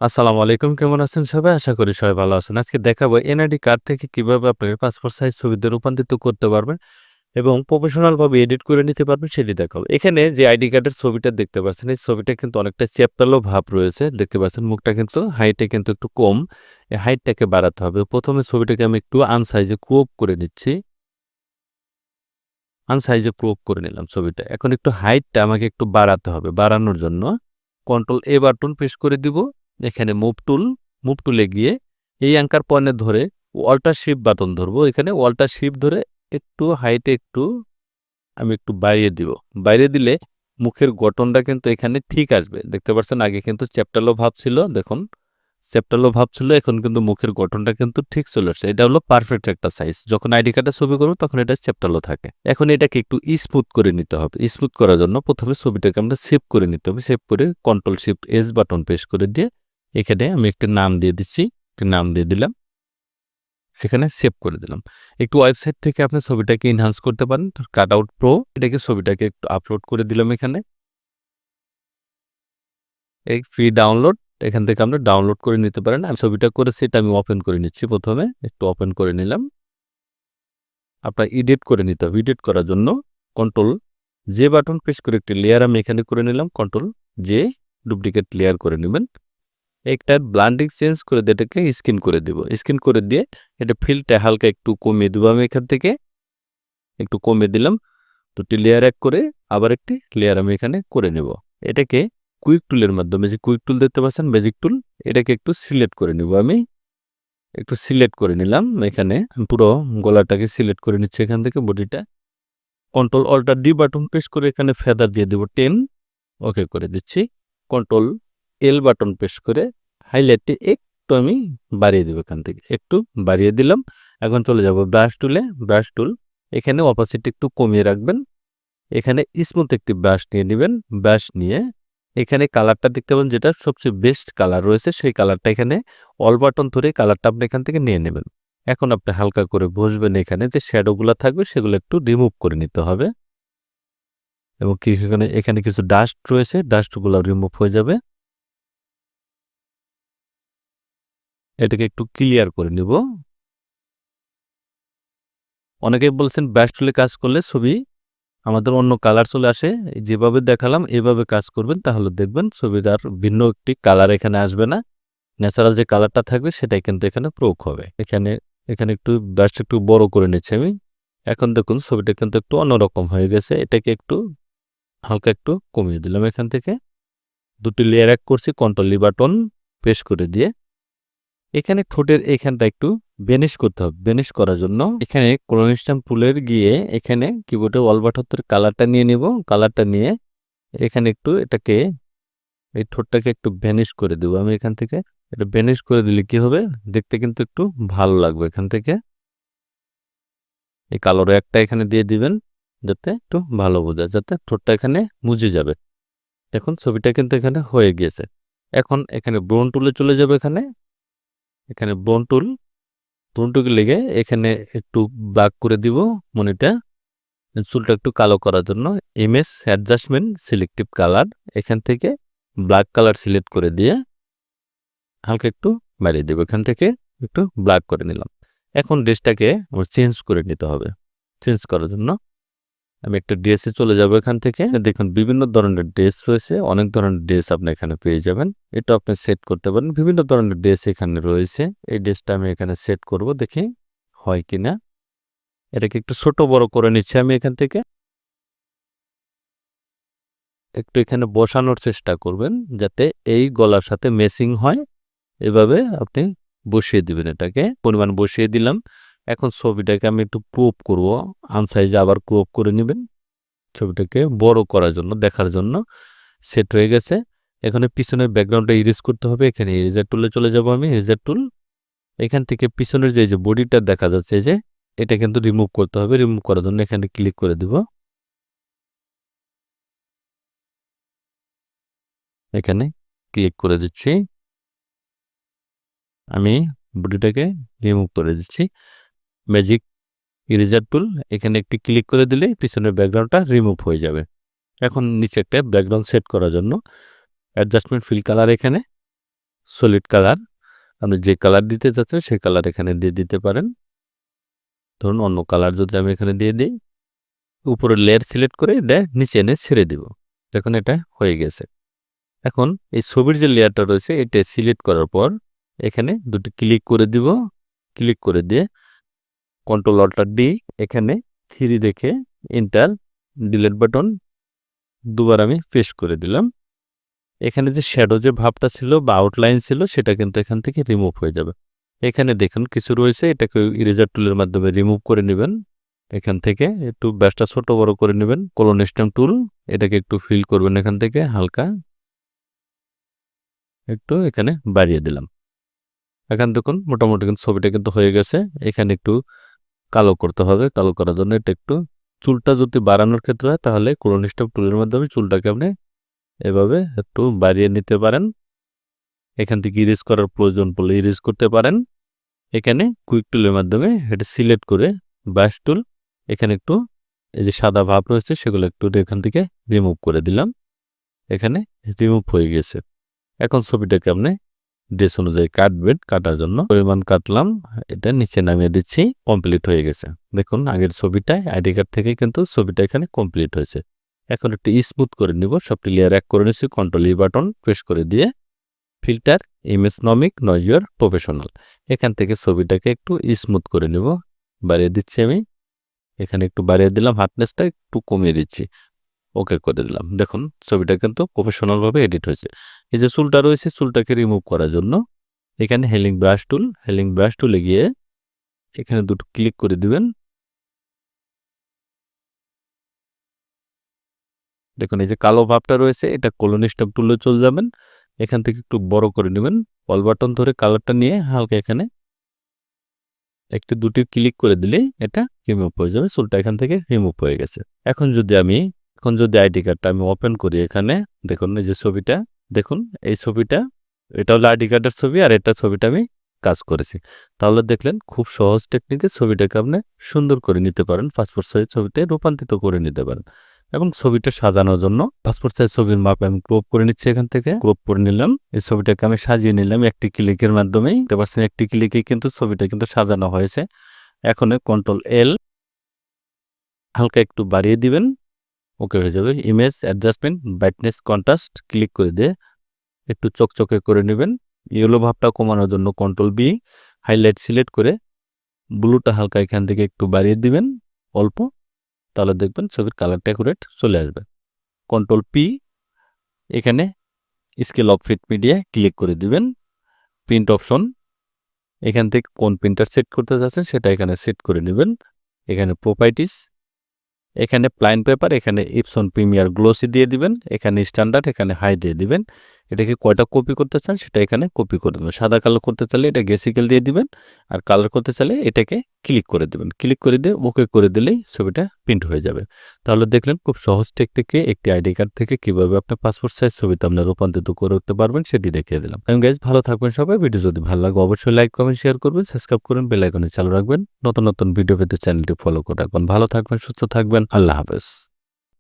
আসসালামু আলাইকুম। কেমন আছেন সবাই? আশা করি সবাই ভালো আছেন। আজকে দেখাবো এনআইডি কার্ড থেকে কিভাবে আপনার পাসপোর্ট সাইজ ছবিতে রূপান্তরিত করতে পারবেন এবং প্রফেশনাল ভাবে এডিট করে নিতে পারবেন সেটি দেখাবো। এখানে যে আইডি কার্ডের ছবিটা দেখতে পাচ্ছেন, এই ছবিটা কিন্তু অনেকটা চ্যাপটালো ভাব রয়েছে। দেখতে পাচ্ছেন মুখটা কিন্তু হাইটে কিন্তু একটু কম। এই হাইটটাকে বাড়াতে হবে। ১ম এ ছবিটাকে আমি একটু আনসাইজে ক্রপ করে নিচ্ছি। আনসাইজে ক্রপ করে নিলাম ছবিটা। এখন একটু হাইটটা আমাকে একটু বাড়াতে হবে। বাড়ানোর জন্য কন্ট্রোল এ বাটন প্রেস করে দিব। এখানে মুভ টুলে গিয়ে এই অ্যাঙ্কার পয়েন্টে ধরে অল্টার শিফট বাটন ধরবো। এখানে অল্টার শিফট ধরে একটু হাইটে আমি একটু বাড়িয়ে দিব। বাড়িয়ে দিলে মুখের গঠনটা কিন্তু এখানে ঠিক আসবে। দেখতে পাচ্ছেন আগে কিন্তু চ্যাপ্টালো ভাব ছিল। দেখুন চ্যাপ্টালো ভাব ছিল, এখন কিন্তু মুখের গঠনটা কিন্তু ঠিক চলে আসছে। এটা হলো পারফেক্ট একটা সাইজ। যখন আইডি কার্ডের ছবি করব তখন এটা চ্যাপ্টালো থাকে। এখন এটাকে একটু স্মুথ করে নিতে হবে। স্মুথ করার জন্য প্রথমে ছবিটাকে আমরা সেভ করে নিতে হবে। সেভ করে control shift S button press করে দিয়ে এখানে আমি একটি নাম দিয়ে দিচ্ছি। একটি নাম দিয়ে দিলাম। এখানে সেভ করে দিলাম। একটু ওয়েবসাইট থেকে আপনি ছবিটাকে এনহান্স করতে পারেন। কাট আউট প্রো এটাকে ছবিটাকে একটু আপলোড করে দিলাম এখানে। এই ফ্রি ডাউনলোড এখান থেকে আমরা ডাউনলোড করে নিতে পারেন। আমি ছবিটা করেছি, এটা আমি ওপেন করে নিচ্ছি। প্রথমে একটু ওপেন করে নিলাম। আপনার এডিট করে নিতে হবে। এডিট করার জন্য কন্ট্রোল জে বাটন প্রেস করে একটি লেয়ার আমি এখানে করে নিলাম। কন্ট্রোল জে ডুপ্লিকেট লেয়ার করে নেবেন। একটা ব্লান্ডিং চেঞ্জ করে দিয়ে এটাকে স্ক্রিন করে দিব। স্ক্রিন করে দিয়ে এটা ফিলটা হালকা একটু কমিয়ে দেবো। আমি এখান থেকে একটু কমিয়ে দিলাম। দুটি লেয়ার এক করে আবার একটি লেয়ার আমি এখানে করে নেব। এটাকে কুইক টুলের মাধ্যমে, যে কুইক টুল দেখতে পাচ্ছেন ম্যাজিক টুল, এটাকে একটু সিলেক্ট করে নেব। আমি একটু সিলেক্ট করে নিলাম। এখানে পুরো গলাটাকে সিলেক্ট করে নিচ্ছি এখান থেকে বডিটা। Control alt D button press করে এখানে ফেদার দিয়ে দেব 10। ওকে করে দিচ্ছি। কন্ট্রোল এল বাটন প্রেস করে হাইলাইটটি একটু আমি বাড়িয়ে দেবো। এখান থেকে একটু বাড়িয়ে দিলাম। এখন চলে যাব ব্রাশ টুলে। ব্রাশ টুল এখানে অপাসিটি একটু কমিয়ে রাখবেন। এখানে স্মুথ একটি ব্রাশ নিয়ে নেবেন। ব্রাশ নিয়ে এখানে কালারটা দেখতে পাবেন, যেটা সবচেয়ে বেস্ট কালার রয়েছে সেই কালারটা এখানে অল বাটন ধরে কালারটা আপনি এখান থেকে নিয়ে নেবেন। এখন আপনি হালকা করে বসবেন। এখানে যে শ্যাডোগুলো থাকবে সেগুলো একটু রিমুভ করে নিতে হবে এবং কি এখানে এখানে কিছু ডাস্ট রয়েছে, ডাস্টগুলো রিমুভ হয়ে যাবে। এটাকে একটু ক্লিয়ার করে নিব। অনেকেই বলছেন ব্রাশ টুলে কাজ করলে ছবি আমাদের অন্য কালার চলে আসে। যেভাবে দেখালাম এভাবে কাজ করবেন, তাহলে দেখবেন ছবির আর ভিন্ন একটি কালার এখানে আসবে না। ন্যাচারাল যে কালারটা থাকবে সেটাই কিন্তু এখানে প্রয়োগ হবে। এখানে এখানে একটু ব্রাশটা একটু বড় করে নিচ্ছি আমি। এখন দেখুন ছবিটা কিন্তু একটু অন্যরকম হয়ে গেছে। এটাকে একটু হালকা একটু কমিয়ে দিলাম এখান থেকে। দুটি লেয়ার এক করছি, কন্ট্রোল ই বাটন প্রেস করে দিয়ে এখানে ঠোঁটের এখানটা একটু বেনিশ করতে হবে। বেনিশ করার জন্য এখানে ক্রোন স্ট্যাম্প টুলের গিয়ে এখানে কিবোর্ডে অল বাটনের কালারটা নিয়ে নিব। কালারটা নিয়ে এখানে একটু এটাকে এই ঠোঁটটাকে একটু ভ্যানিশ করে দেবো আমি এখান থেকে। এটা ভ্যানিশ করে দিলে কি হবে, দেখতে কিন্তু একটু ভালো লাগবে। এখান থেকে এই কালো একটা এখানে দিয়ে দিবেন যাতে একটু ভালো বোঝা, যাতে ঠোঁটটা এখানে মুজে যাবে। দেখুন ছবিটা কিন্তু এখানে হয়ে গিয়েছে। এখন এখানে ব্রোন টুলে চলে যাবে। এখানে এখানে ব্রোন টুল লেগে এখানে একটু ব্ল্যাক করে দিব মনিটা, চুলটা একটু কালো করার জন্য। ইমেজ অ্যাডজাস্টমেন্ট সিলেক্টিভ কালার, এখান থেকে ব্ল্যাক কালার সিলেক্ট করে দিয়ে হালকা একটু বাড়িয়ে দেবো। এখান থেকে একটু ব্ল্যাক করে নিলাম। এখন ড্রেসটাকে আমার চেঞ্জ করে নিতে হবে। চেঞ্জ করার জন্য আমি একটা ড্রেসে চলে যাব। এখান থেকে দেখুন বিভিন্ন ধরনের ড্রেস রয়েছে। অনেক ধরনের ড্রেস আপনি এখানে পেয়ে যাবেন। এটা আপনি সেট করতে পারেন। বিভিন্ন ধরনের ড্রেস এখানে রয়েছে। এই ড্রেসটা আমি এখানে সেট করব, দেখি হয় কিনা। এটাকে একটু ছোট বড় করে নিচ্ছি আমি এখান থেকে। একটু এখানে বসানোর চেষ্টা করবেন যাতে এই গলার সাথে ম্যাচিং হয়। এভাবে আপনি বসিয়ে দিবেন। এটাকে পরিমাণ বসিয়ে দিলাম। এখন ছবিটাকে আমি একটু ক্রপ করব। আনসাইজে আবার ক্রপ করে নেবেন। ছবিটাকে বড় করার জন্য, দেখার জন্য সেট হয়ে গেছে। এখানে পিছনের ব্যাকগ্রাউন্ডটা ইরেজ করতে হবে। এখানে ইরেজার টুলে চলে যাব আমি। ইরেজার টুল এখান থেকে পিছনের যে বডিটা দেখা যাচ্ছে, যে এটা কিন্তু রিমুভ করতে হবে। রিমুভ করার জন্য এখানে ক্লিক করে দিব। এখানে ক্লিক করে দিচ্ছি। আমি বডিটাকে রিমুভ করে দিচ্ছি। ম্যাজিক ইরেজার টুল এখানে একটি ক্লিক করে দিলে পিছনের ব্যাকগ্রাউন্ডটা রিমুভ হয়ে যাবে। এখন নিচে একটা ব্যাকগ্রাউন্ড সেট করার জন্য অ্যাডজাস্টমেন্ট ফিল কালার, এখানে সলিড কালার, আপনি যে কালার দিতে চাচ্ছেন সেই কালার এখানে দিয়ে দিতে পারেন। ধরুন অন্য কালার যদি আমি এখানে দিয়ে দিই, উপরে লেয়ার সিলেক্ট করে এটা নিচে এনে ছেড়ে দিব। দেখুন এটা হয়ে গেছে। এখন এই ছবির যে লেয়ারটা রয়েছে এটা সিলেক্ট করার পর এখানে দুটি ক্লিক করে দিব। ক্লিক করে দিয়ে কন্ট্রোল অল্টার ডি, এখানে 3 রেখে এন্টার, ডিলিট বাটন দুবার আমি প্রেস করে দিলাম। এখানে যে শ্যাডো যে ভাবটা ছিল বা আউটলাইন ছিল সেটা কিন্তু এখান থেকে রিমুভ হয়ে যাবে। এখানে দেখুন কিছু রয়েছে, এটাকে ইরেজার টুলের মাধ্যমে রিমুভ করে নেবেন। এখান থেকে একটু ব্যাসটা ছোট বড় করে নেবেন। কলন স্ট্যাম্প টুল, এটাকে একটু ফিল করবেন, এখান থেকে হালকা একটু এখানে বাড়িয়ে দিলাম। এখন দেখুন মোটামুটি কিন্তু ছবিটা কিন্তু হয়ে গেছে। এখানে একটু কালো করতে হবে। কালো করার জন্য এটা একটু চুলটা যদি বাড়ানোর ক্ষেত্রে হয় তাহলে কলন স্ট্যাম্প টুলের মাধ্যমে চুলটাকে আপনি এভাবে একটু বাড়িয়ে নিতে পারেন। এখান থেকে ইরেজ করার প্রয়োজন পড়লে ইরেজ করতে পারেন। এখানে কুইক টুলের মাধ্যমে এটা সিলেক্ট করে ব্রাশ টুল, এখানে একটু এই যে সাদা ভাব রয়েছে সেগুলো একটু এখান থেকে রিমুভ করে দিলাম। এখানে রিমুভ হয়ে গেছে। এখন ছবিটাকে আপনি ড্রেস অনুযায়ী কাটবেন। কাটার জন্য পরিমাণ কাটলাম, এটা নিচে নামিয়ে দিচ্ছি। কমপ্লিট হয়ে গেছে। দেখুন আগের ছবিটায় আইডি কার্ড থেকে কিন্তু ছবিটা এখানে কমপ্লিট হয়েছে। এখন একটু স্মুথ করে নিব। সবটি লেয়ার এক করে নিচ্ছি, কন্ট্রোল ই বাটন প্রেস করে দিয়ে ফিল্টার ইমেজ নমিক নয় ইউর প্রফেশনাল, এখান থেকে ছবিটাকে একটু স্মুথ করে নিব। বাড়িয়ে দিচ্ছি আমি, এখানে একটু বাড়িয়ে দিলাম, হার্ডনেসটা একটু কমিয়ে দিচ্ছি, ওকে করে দিলাম। দেখুন ছবিটা কিন্তু প্রফেশনালভাবে এডিট হয়েছে। এই যে চুলটা রয়েছে চুলটাকে রিমুভ করার জন্য এখানে হেলিং ব্রাশ টুলে গিয়ে এখানে দুটো ক্লিক করে দিবেন। দেখুন এই যে কালো ভাবটা রয়েছে এটা কলন স্টপ টুলে চলে যাবেন। এখান থেকে একটু বড় করে নেবেন, অল বাটন ধরে কালারটা নিয়ে হালকা এখানে একটু দুটি ক্লিক করে দিলেই এটা রিমুভ হয়ে যাবে। চুলটা এখান থেকে রিমুভ হয়ে গেছে। এখন যদি আইডি কার্ডটা আমি ওপেন করি, এখানে দেখুন এই যে ছবিটা, দেখুন এই ছবিটা, এটা হলো আইডি কার্ডের ছবি আর এটা ছবিটা আমি কাজ করেছি। তাহলে দেখলেন খুব সহজ টেকনিকে ছবিটাকে আপনি সুন্দর করে নিতে পারেন, পাসপোর্ট সাইজ ছবিতে রূপান্তরিত করে নিতে পারেন। এবং ছবিটা সাজানোর জন্য পাসপোর্ট সাইজ ছবির মাপ আমি ক্রপ করে নিচ্ছি। এখান থেকে ক্রপ করে নিলাম, এই ছবিটাকে আমি সাজিয়ে নিলাম একটি ক্লিকের মাধ্যমেই। দেখতে পাচ্ছেন একটি ক্লিকে কিন্তু ছবিটা কিন্তু সাজানো হয়েছে। এখন কন্ট্রোল এল হালকা একটু বাড়িয়ে দিবেন, ওকে হয়ে যাবে। Image adjustment brightness contrast click করে দিয়ে একটু চকচকে করে নেবেন। ইয়েলো ভাবটা কমানোর জন্য কন্ট্রোল বি, হাইলাইট সিলেক্ট করে ব্লুটা হালকা এখান থেকে একটু বাড়িয়ে দিবেন অল্প, তাহলে দেখবেন ছবির কালারটা অ্যাকুরেট চলে আসবে। কন্ট্রোল পি, এখানে scale of fit media click করে দিবেন। প্রিন্ট অপশন, এখান থেকে কোন প্রিন্টার সেট করতে চাচ্ছেন সেটা এখানে সেট করে নেবেন। এখানে প্রপার্টিস, এখানে প্লাইন পেপার, এখানে ইপসন প্রিমিয়ার গ্লোসি দিয়ে দিবেন। এখানে স্ট্যান্ডার্ড, এখানে হাই দিয়ে দিবেন। এটাকে কয়টা কপি করতে চান সেটা এখানে কপি করে দেবেন। সাদা কালার করতে চাইলে এটা গেসিক্যাল দিয়ে দিবেন, আর কালার করতে চাইলে এটাকে ক্লিক করে দেবেন। ক্লিক করে দিয়ে ওকে করে দিলেই ছবিটা প্রিন্ট হয়ে যাবে। তাহলে দেখলেন খুব সহজ টেকনিকে একটি আইডি কার্ড থেকে কিভাবে আপনার পাসপোর্ট সাইজ ছবিতে আপনার রূপান্তরিত করে উঠতে পারবেন সেটি দেখিয়ে দিলাম। এবং গাইজ ভালো থাকবেন সবাই। ভিডিও যদি ভালো লাগে অবশ্যই লাইক কমেন্ট শেয়ার করবেন, সাবস্ক্রাইব করুন, বেল আইকনে চালু রাখবেন। নতুন নতুন ভিডিও পেতে চ্যানেলটি ফলো করে রাখবেন। ভালো থাকবেন, সুস্থ থাকবেন, আল্লাহ হাফেজ।